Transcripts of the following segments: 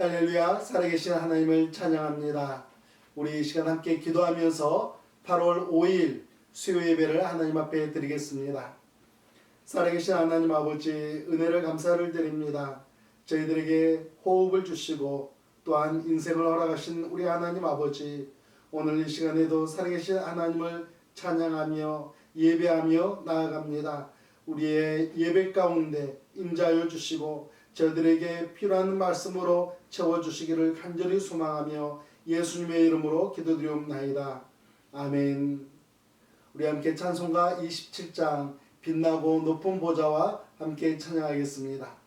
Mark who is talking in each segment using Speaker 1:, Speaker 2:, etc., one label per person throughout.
Speaker 1: 할렐루야, 살아계신 하나님을 찬양합니다. 우리 이 시간 함께 기도하면서 8월 5일 수요 예배를 하나님 앞에 드리겠습니다. 살아계신 하나님 아버지, 은혜를 감사를 드립니다. 저희들에게 호흡을 주시고 또한 인생을 허락하신 우리 하나님 아버지, 오늘 이 시간에도 살아계신 하나님을 찬양하며 예배하며 나아갑니다. 우리의 예배 가운데 임자여 주시고 저희들에게 필요한 말씀으로 채워주시기를 간절히 소망하며 예수님의 이름으로 기도드리옵나이다. 아멘. 우리 함께 찬송가 27장 빛나고 높은 보좌와 함께 찬양하겠습니다.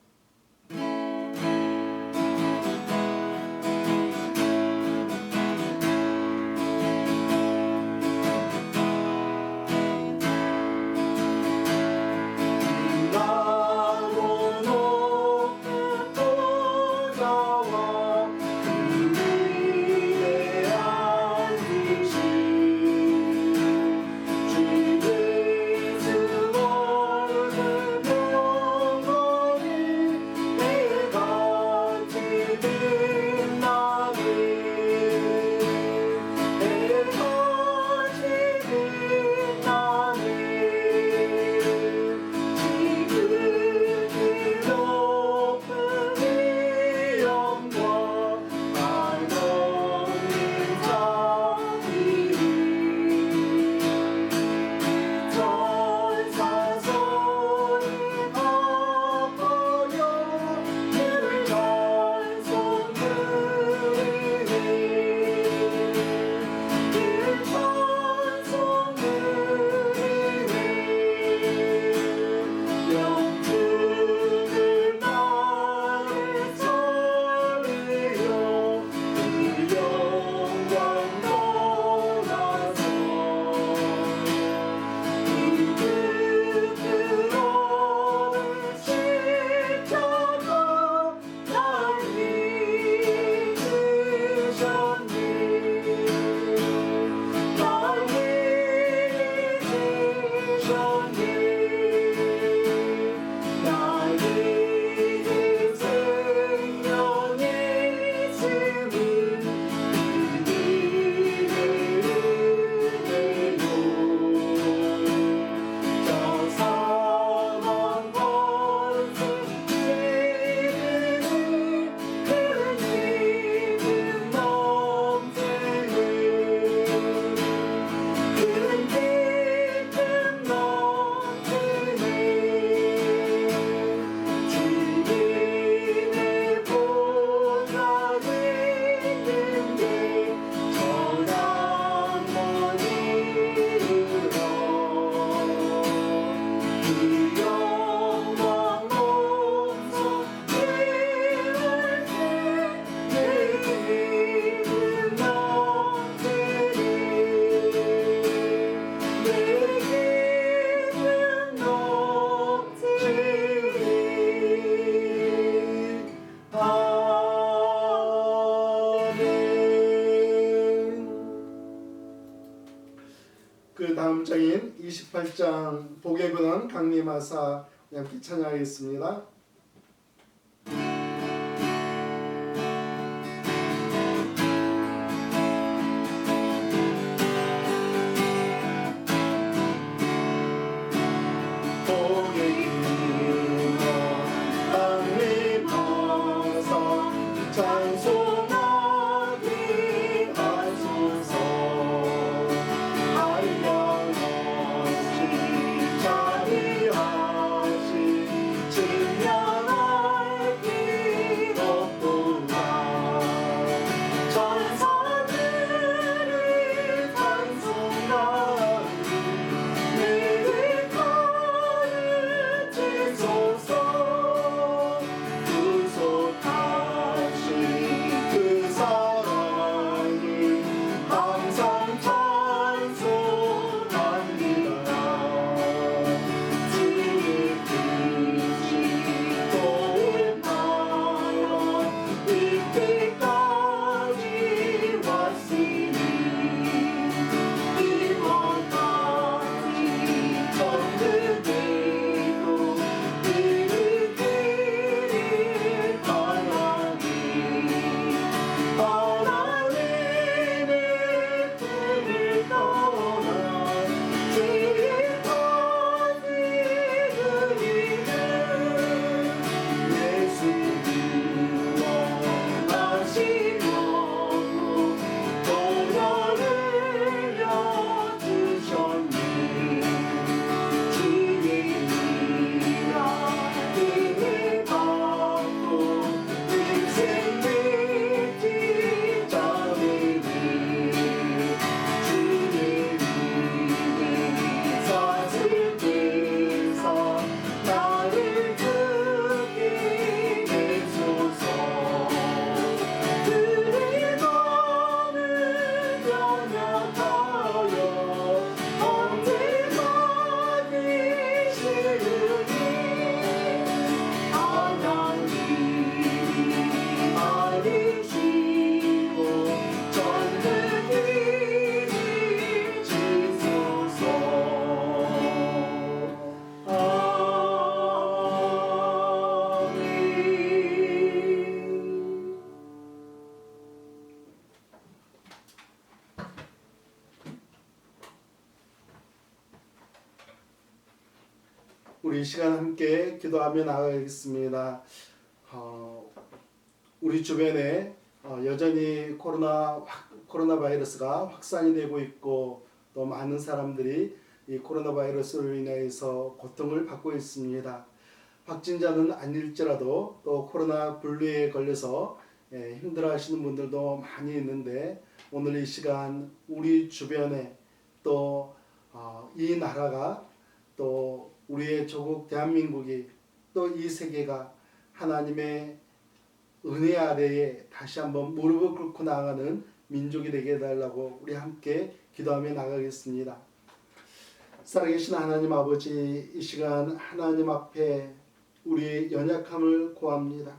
Speaker 1: 그 다음 장인 28장 복의 근원 강림하사 함께 찬양하겠습니다. 복의 근원 강림하사 찬송하기 하소서. 우리 이 시간 함께 기도하며 나가겠습니다. 우리 주변에 여전히 코로나 바이러스가 확산이 되고 있고 또 많은 사람들이 이 코로나 바이러스로 인해서 고통을 받고 있습니다. 확진자는 아닐지라도 또 코로나 분류에 걸려서 힘들어하시는 분들도 많이 있는데 오늘 이 시간 우리 주변에 또 이 나라가 또 우리의 조국 대한민국이 또 이 세계가 하나님의 은혜 아래에 다시 한번 무릎을 꿇고 나아가는 민족이 되게 해달라고 우리 함께 기도하며 나가겠습니다. 살아계신 하나님 아버지, 이 시간 하나님 앞에 우리의 연약함을 고합니다.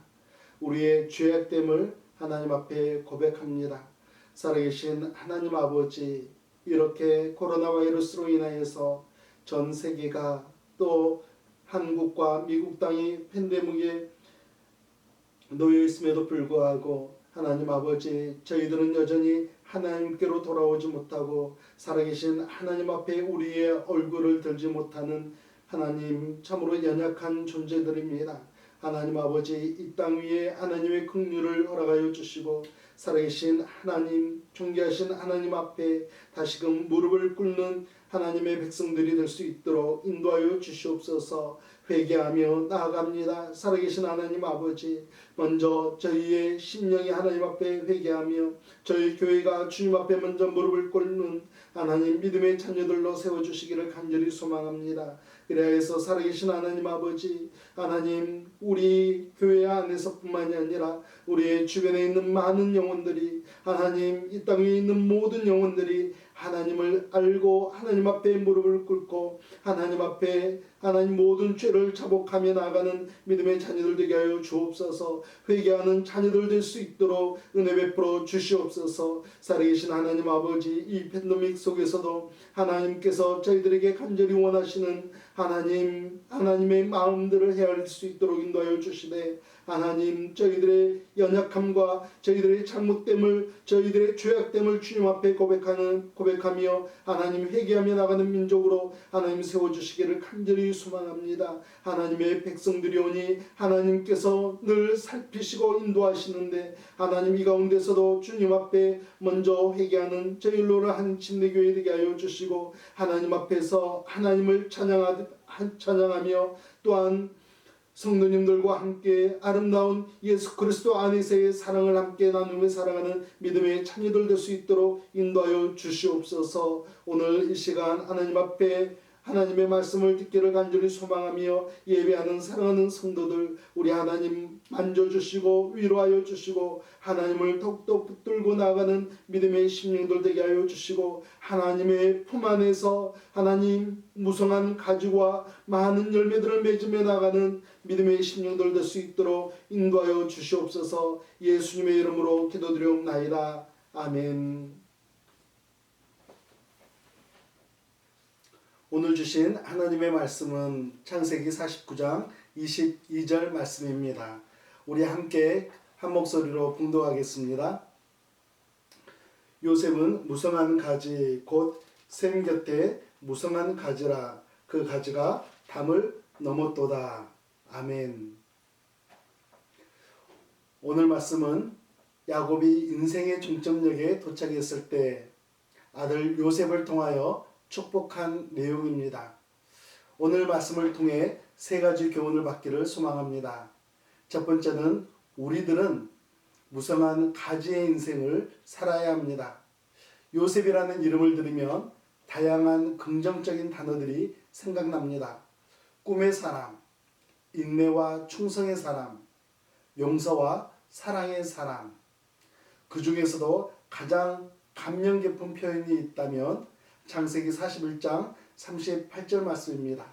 Speaker 1: 우리의 죄악됨을 하나님 앞에 고백합니다. 살아계신 하나님 아버지, 이렇게 코로나 바이러스로 인하여서 전 세계가 또 한국과 미국 땅이 팬데믹에 놓여 있음에도 불구하고 하나님 아버지, 저희들은 여전히 하나님께로 돌아오지 못하고 살아계신 하나님 앞에 우리의 얼굴을 들지 못하는 하나님, 참으로 연약한 존재들입니다. 하나님 아버지, 이 땅 위에 하나님의 긍휼을 허락하여 주시고 살아계신 하나님, 존귀하신 하나님 앞에 다시금 무릎을 꿇는 하나님의 백성들이 될 수 있도록 인도하여 주시옵소서. 회개하며 나아갑니다. 살아계신 하나님 아버지, 먼저 저희의 심령이 하나님 앞에 회개하며 저희 교회가 주님 앞에 먼저 무릎을 꿇는 하나님 믿음의 자녀들로 세워주시기를 간절히 소망합니다. 그래서 살아계신 하나님 아버지, 하나님 우리 교회 안에서뿐만이 아니라 우리의 주변에 있는 많은 영혼들이, 하나님 이 땅 위에 있는 모든 영혼들이 하나님을 알고 하나님 앞에 무릎을 꿇고 하나님 앞에 하나님 모든 죄를 자복하며 나아가는 믿음의 자녀들 되게 하여 주옵소서. 회개하는 자녀들 될 수 있도록 은혜 베풀어 주시옵소서. 살아계신 하나님 아버지, 이 팬데믹 속에서도 하나님께서 저희들에게 간절히 원하시는 하나님의 마음들을 헤아릴 수 있도록 인도하여 주시되, 하나님 저희들의 연약함과 저희들의 잘못됨을, 저희들의 죄악됨을 주님 앞에 고백하며 하나님 회개하며 나가는 민족으로 하나님 세워주시기를 간절히 소망합니다. 하나님의 백성들이 오니 하나님께서 늘 살피시고 인도하시는데 하나님 이 가운데서도 주님 앞에 먼저 회개하는 저희 로라 한 침례교회 되게 하여 주시고 하나님 앞에서 하나님을 찬양하며 또한 성도님들과 함께 아름다운 예수 그리스도 안에서의 사랑을 함께 나누며 살아가는 믿음의 자녀들 될 수 있도록 인도하여 주시옵소서. 오늘 이 시간 하나님 앞에 하나님의 말씀을 듣기를 간절히 소망하며 예배하는 사랑하는 성도들, 우리 하나님 만져주시고 위로하여 주시고 하나님을 더욱더 붙들고 나아가는 믿음의 심령들 되게 하여 주시고 하나님의 품 안에서 하나님 무성한 가지와 많은 열매들을 맺으며 나가는 믿음의 심령들 될 수 있도록 인도하여 주시옵소서. 예수님의 이름으로 기도드리옵나이다. 아멘. 오늘 주신 하나님의 말씀은 창세기 49장 22절 말씀입니다. 우리 함께 한 목소리로 봉독하겠습니다. 요셉은 무성한 가지 곧 샘 곁에 무성한 가지라, 그 가지가 담을 넘었도다. 아멘. 오늘 말씀은 야곱이 인생의 종점역에 도착했을 때 아들 요셉을 통하여 축복한 내용입니다. 오늘 말씀을 통해 세 가지 교훈을 받기를 소망합니다. 첫 번째는 우리들은 무성한 가지의 인생을 살아야 합니다. 요셉이라는 이름을 들으면 다양한 긍정적인 단어들이 생각납니다. 꿈의 사람, 인내와 충성의 사람, 용서와 사랑의 사람. 그 중에서도 가장 감명 깊은 표현이 있다면 창세기 41장 38절 말씀입니다.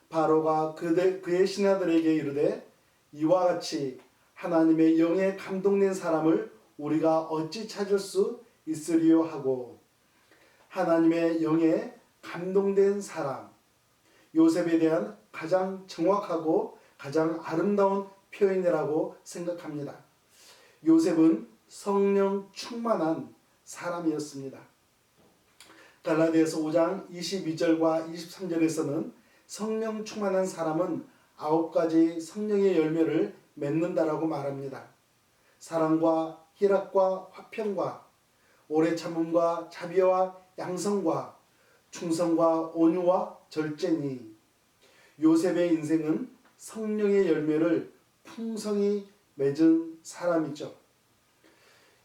Speaker 1: 바로가 그의 신하들에게 이르되 이와 같이 하나님의 영에 감동된 사람을 우리가 어찌 찾을 수 있으리요 하고, 하나님의 영에 감동된 사람, 요셉에 대한 가장 정확하고 가장 아름다운 표현이라고 생각합니다. 요셉은 성령 충만한 사람이었습니다. 갈라디아서 5장 22절과 23절에서는 성령 충만한 사람은 9가지 성령의 열매를 맺는다라고 말합니다. 사랑과 희락과 화평과 오래 참음과 자비와 양성과 충성과 온유와 절제니 요셉의 인생은 성령의 열매를 풍성히 맺은 사람이죠.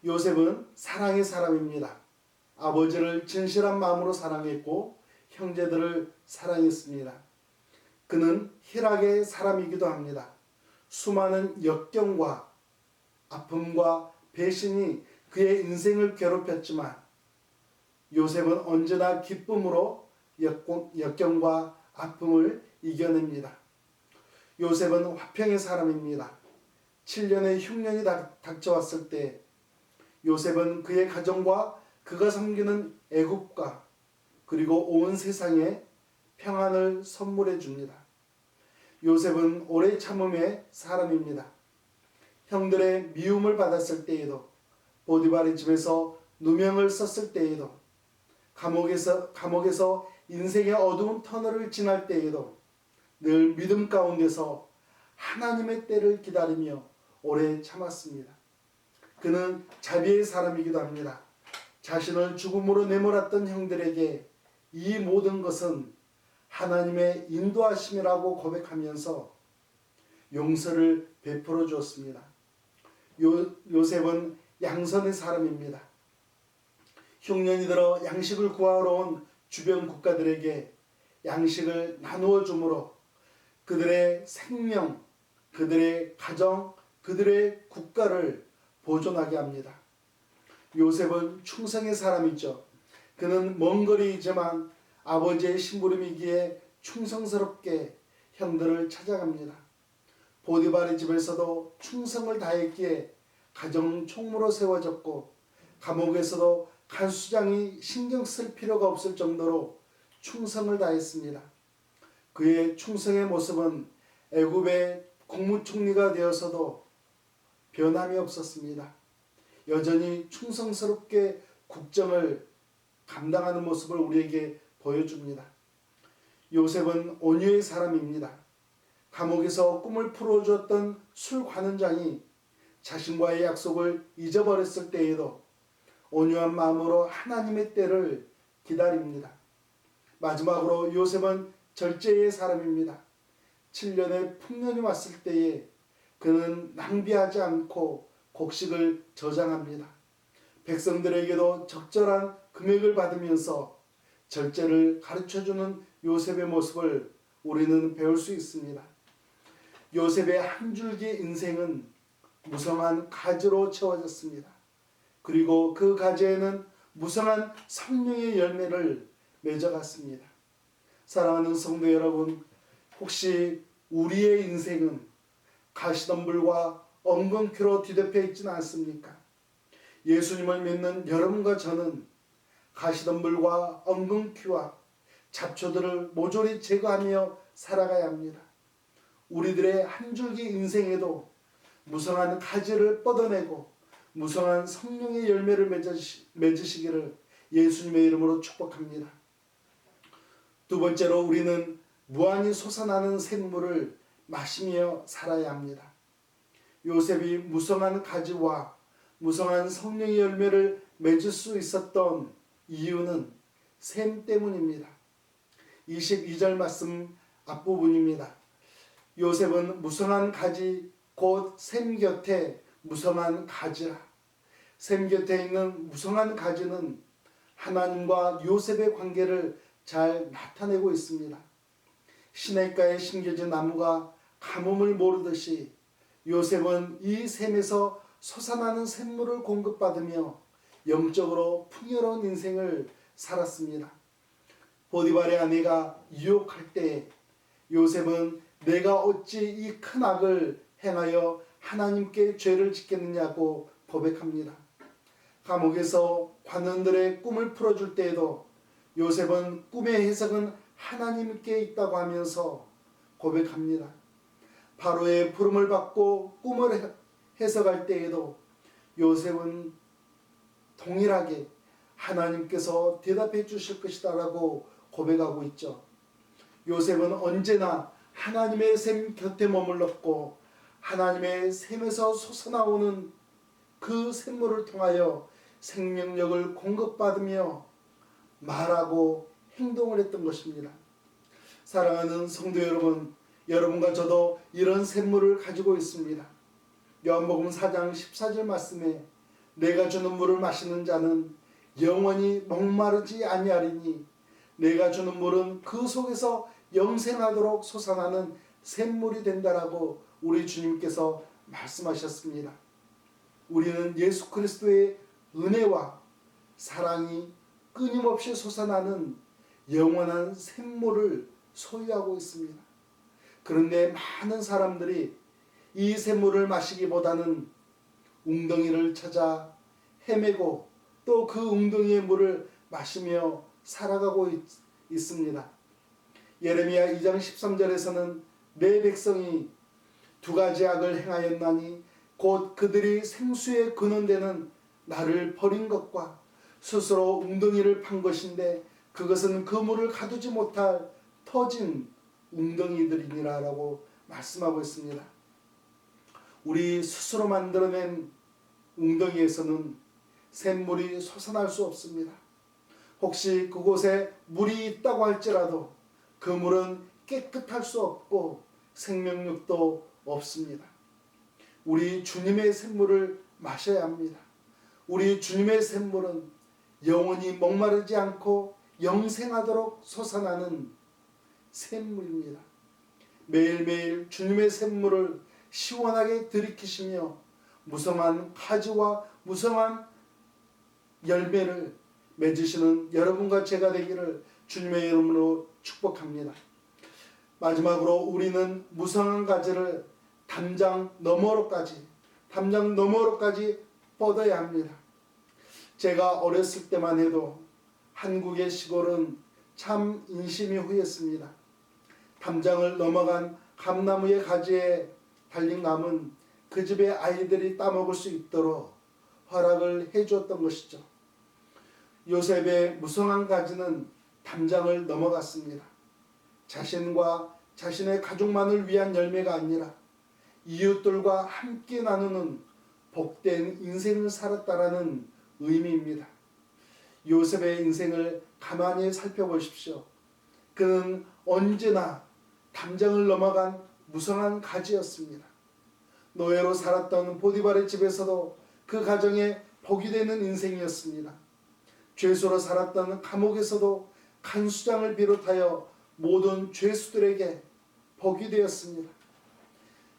Speaker 1: 요셉은 사랑의 사람입니다. 아버지를 진실한 마음으로 사랑했고 형제들을 사랑했습니다. 그는 희락의 사람이기도 합니다. 수많은 역경과 아픔과 배신이 그의 인생을 괴롭혔지만 요셉은 언제나 기쁨으로 역경과 아픔을 이겨냅니다. 요셉은 화평의 사람입니다. 7년의 흉년이 닥쳐왔을 때 요셉은 그의 가정과 그가 섬기는 애국과 그리고 온 세상에 평안을 선물해 줍니다. 요셉은 오래 참음의 사람입니다. 형들의 미움을 받았을 때에도 보디발의 집에서 누명을 썼을 때에도 감옥에서 인생의 어두운 터널을 지날 때에도 늘 믿음 가운데서 하나님의 때를 기다리며 오래 참았습니다. 그는 자비의 사람이기도 합니다. 자신을 죽음으로 내몰았던 형들에게 이 모든 것은 하나님의 인도하심이라고 고백하면서 용서를 베풀어 주었습니다. 요셉은 양선의 사람입니다. 흉년이 들어 양식을 구하러 온 주변 국가들에게 양식을 나누어 주므로 그들의 생명, 그들의 가정, 그들의 국가를 보존하게 합니다. 요셉은 충성의 사람이죠. 그는 먼 거리이지만 아버지의 심부름이기에 충성스럽게 형들을 찾아갑니다. 보디발의 집에서도 충성을 다했기에 가정 총무로 세워졌고 감옥에서도 간수장이 신경 쓸 필요가 없을 정도로 충성을 다했습니다. 그의 충성의 모습은 애굽의 국무총리가 되어서도 변함이 없었습니다. 여전히 충성스럽게 국정을 감당하는 모습을 우리에게 보여줍니다. 요셉은 온유의 사람입니다. 감옥에서 꿈을 풀어주었던 술 관원장이 자신과의 약속을 잊어버렸을 때에도 온유한 마음으로 하나님의 때를 기다립니다. 마지막으로 요셉은 절제의 사람입니다. 7년의 풍년이 왔을 때에 그는 낭비하지 않고 곡식을 저장합니다. 백성들에게도 적절한 금액을 받으면서 절제를 가르쳐주는 요셉의 모습을 우리는 배울 수 있습니다. 요셉의 한 줄기 인생은 무성한 가지로 채워졌습니다. 그리고 그 가지에는 무성한 성령의 열매를 맺어갔습니다. 사랑하는 성도 여러분, 혹시 우리의 인생은 가시덤불과 엉겅퀴로 뒤덮여 있지는 않습니까? 예수님을 믿는 여러분과 저는 가시덤불과 엉겅퀴와 잡초들을 모조리 제거하며 살아가야 합니다. 우리들의 한 줄기 인생에도 무성한 가지를 뻗어내고 무성한 성령의 열매를 맺으시기를 예수님의 이름으로 축복합니다. 두 번째로 우리는 무한히 솟아나는 샘물을 마시며 살아야 합니다. 요셉이 무성한 가지와 무성한 성령의 열매를 맺을 수 있었던 이유는 샘 때문입니다. 22절 말씀 앞부분입니다. 요셉은 무성한 가지 곧 샘 곁에 무성한 가지라. 샘 곁에 있는 무성한 가지는 하나님과 요셉의 관계를 잘 나타내고 있습니다. 시냇가에 심겨진 나무가 가뭄을 모르듯이 요셉은 이 샘에서 솟아나는 샘물을 공급받으며 영적으로 풍요로운 인생을 살았습니다. 보디발의 아내가 유혹할 때 요셉은 내가 어찌 이 큰 악을 행하여 하나님께 죄를 짓겠느냐고 고백합니다. 감옥에서 관원들의 꿈을 풀어줄 때에도 요셉은 꿈의 해석은 하나님께 있다고 하면서 고백합니다. 바로의 부름을 받고 꿈을 해석할 때에도 요셉은 동일하게 하나님께서 대답해 주실 것이다 라고 고백하고 있죠. 요셉은 언제나 하나님의 샘 곁에 머물렀고 하나님의 샘에서 솟아나오는 그 샘물을 통하여 생명력을 공급받으며 말하고 행동을 했던 것입니다. 사랑하는 성도 여러분, 여러분과 저도 이런 샘물을 가지고 있습니다. 요한복음 4장 14절 말씀에 내가 주는 물을 마시는 자는 영원히 목마르지 아니하리니 내가 주는 물은 그 속에서 영생하도록 솟아나는 샘물이 된다라고 우리 주님께서 말씀하셨습니다. 우리는 예수 그리스도의 은혜와 사랑이 끊임없이 솟아나는 영원한 샘물을 소유하고 있습니다. 그런데 많은 사람들이 이 샘물을 마시기보다는 웅덩이를 찾아 헤매고 또 그 웅덩이의 물을 마시며 살아가고 있습니다. 예레미야 2장 13절에서는 내 백성이 두 가지 악을 행하였나니 곧 그들이 생수의 근원되는 나를 버린 것과 스스로 웅덩이를 판 것인데 그것은 그 물을 가두지 못할 터진 웅덩이들이니라 라고 말씀하고 있습니다. 우리 스스로 만들어낸 웅덩이에서는 샘물이 솟아날 수 없습니다. 혹시 그곳에 물이 있다고 할지라도 그 물은 깨끗할 수 없고 생명력도 없습니다. 우리 주님의 샘물을 마셔야 합니다. 우리 주님의 샘물은 영원히 목마르지 않고 영생하도록 솟아나는 샘물입니다. 매일매일 주님의 샘물을 시원하게 들이키시며 무성한 가지와 무성한 열매를 맺으시는 여러분과 제가 되기를 주님의 이름으로 축복합니다. 마지막으로 우리는 무성한 가지를 담장 너머로까지 뻗어야 합니다. 제가 어렸을 때만 해도 한국의 시골은 참 인심이 후했습니다. 담장을 넘어간 감나무의 가지에 달린 감은 그 집의 아이들이 따먹을 수 있도록 허락을 해주었던 것이죠. 요셉의 무성한 가지는 담장을 넘어갔습니다. 자신과 자신의 가족만을 위한 열매가 아니라 이웃들과 함께 나누는 복된 인생을 살았다라는 의미입니다. 요셉의 인생을 가만히 살펴보십시오. 그는 언제나 담장을 넘어간 무성한 가지였습니다. 노예로 살았던 보디발의 집에서도 그 가정에 복이 되는 인생이었습니다. 죄수로 살았던 감옥에서도 간수장을 비롯하여 모든 죄수들에게 복이 되었습니다.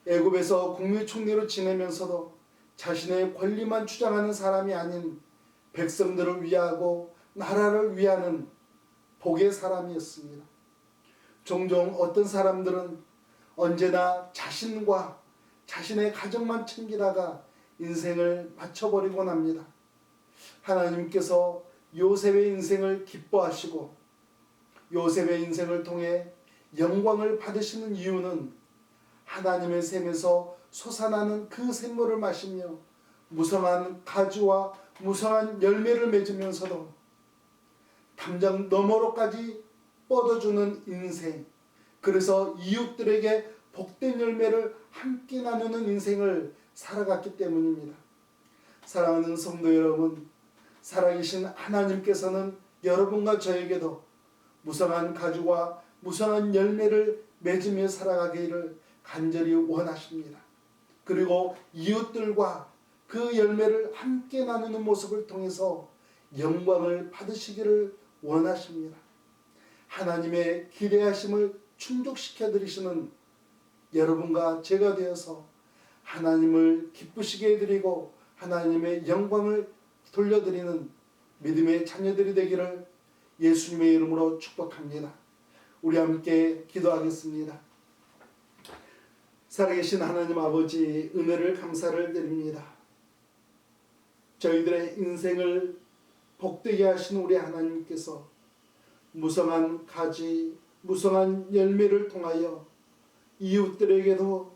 Speaker 1: 애굽에서 국무총리로 지내면서도 자신의 권리만 주장하는 사람이 아닌 백성들을 위하고 나라를 위하는 복의 사람이었습니다. 종종 어떤 사람들은 언제나 자신과 자신의 가정만 챙기다가 인생을 마쳐버리곤 합니다. 하나님께서 요셉의 인생을 기뻐하시고 요셉의 인생을 통해 영광을 받으시는 이유는 하나님의 샘에서 솟아나는 그 샘물을 마시며 무성한 가지와 무성한 열매를 맺으면서도 담장 너머로까지 뻗어주는 인생, 그래서 이웃들에게 복된 열매를 함께 나누는 인생을 살아갔기 때문입니다. 사랑하는 성도 여러분, 살아계신 하나님께서는 여러분과 저에게도 무성한 가지와 무성한 열매를 맺으며 살아가기를 간절히 원하십니다. 그리고 이웃들과 그 열매를 함께 나누는 모습을 통해서 영광을 받으시기를 원하십니다. 하나님의 기대하심을 충족시켜 드리시는 여러분과 제가 되어서 하나님을 기쁘시게 해드리고 하나님의 영광을 돌려드리는 믿음의 자녀들이 되기를 예수님의 이름으로 축복합니다. 우리 함께 기도하겠습니다. 살아계신 하나님 아버지, 은혜를 감사를 드립니다. 저희들의 인생을 복되게 하신 우리 하나님께서 무성한 가지, 무성한 열매를 통하여 이웃들에게도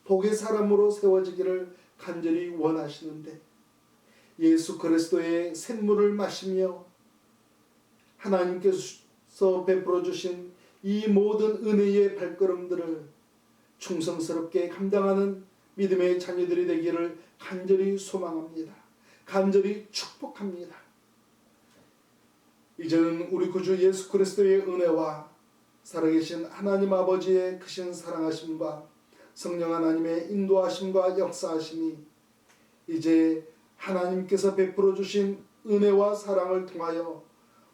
Speaker 1: 복의 사람으로 세워지기를 간절히 원하시는데 예수 그리스도의 샘물을 마시며 하나님께서 베풀어 주신 이 모든 은혜의 발걸음들을 충성스럽게 감당하는 믿음의 자녀들이 되기를 간절히 소망합니다. 간절히 축복합니다. 이제는 우리 구주 예수 그리스도의 은혜와 살아계신 하나님 아버지의 크신 사랑하심과 성령 하나님의 인도하심과 역사하심이 이제 하나님께서 베풀어 주신 은혜와 사랑을 통하여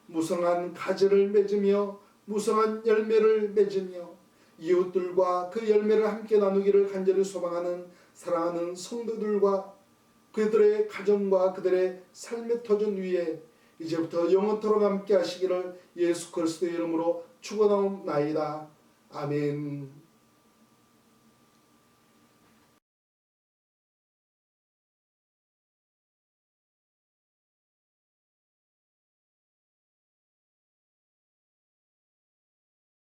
Speaker 1: 무성한 가지를 맺으며 무성한 열매를 맺으며 이웃들과 그 열매를 함께 나누기를 간절히 소망하는 사랑하는 성도들과 그들의 가정과 그들의 삶의 터전 위에 이제부터 영원토록 함께 하시기를 예수 그리스도의 이름으로 축원하옵나이다. 아멘.